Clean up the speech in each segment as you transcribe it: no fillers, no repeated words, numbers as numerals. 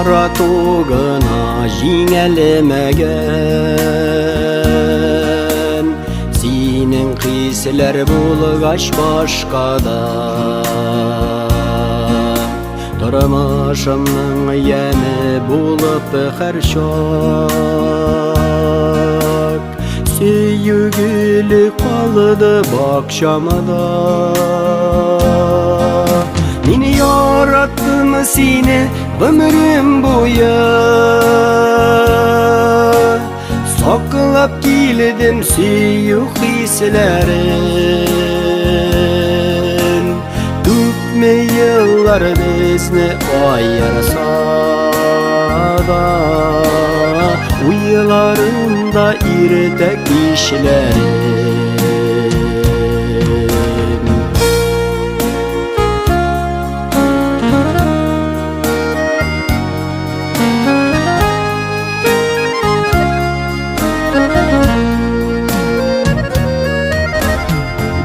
yaratugına jiňelmegen sinin hisler bulgaş başkada turmuşymyň ýene bulup her şok süýgüli kaldy bakşamada. Meni yarattım seni ömrüm boyu, saklap kildim süýük hislerin. Tükme yıllar bizni ayırsa da, uylarımda irtek işlerin.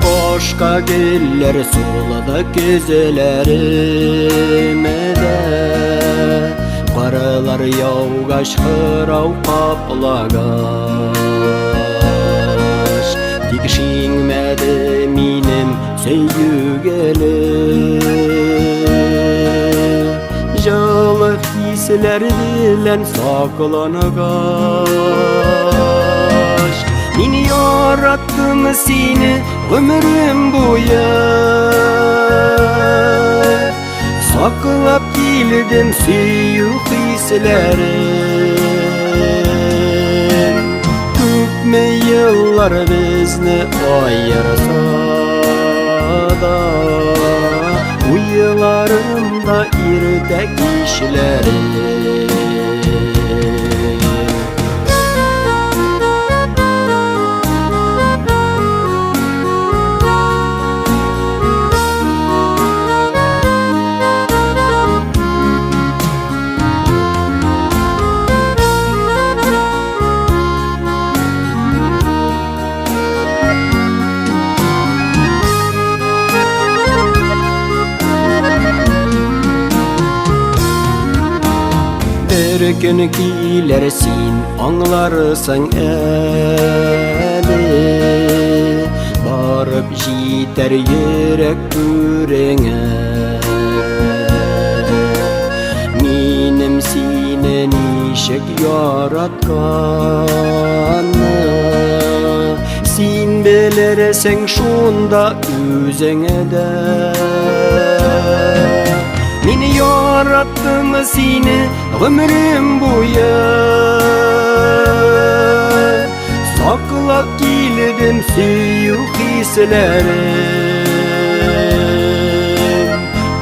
Boşka güller suladı gözlerime de, qaralar yağgaş hırav kaplagaş. Tikşinmedi minim söýgüli, jaly hisler bilen saklanagaş. Meni yarattım seni ömrüm boyu, saklap kildim süýük hislerin. Tükme yıllar bizni ayırsa da, uylarımda irtek işlerin. Bir gün gilersin anlarsın eli, barıp jiter yürek yüreğine. Minim seni nişek yaratkanı, sin bilersen şunda özüňe de. Meni yarattım seni ömrüm boyu, saklap kildim süýük hislerin.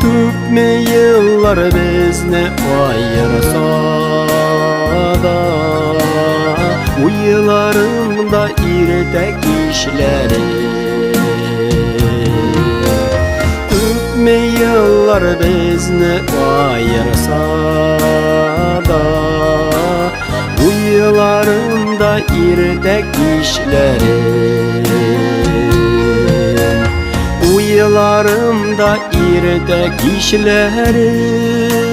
Tükme yıllar bizni ayırsa da, uylarımda irtek işlerin. Tükme yıllar bizni ayırsa da, uylarımda irtek işlerin. Uylarımda irtek işlerin.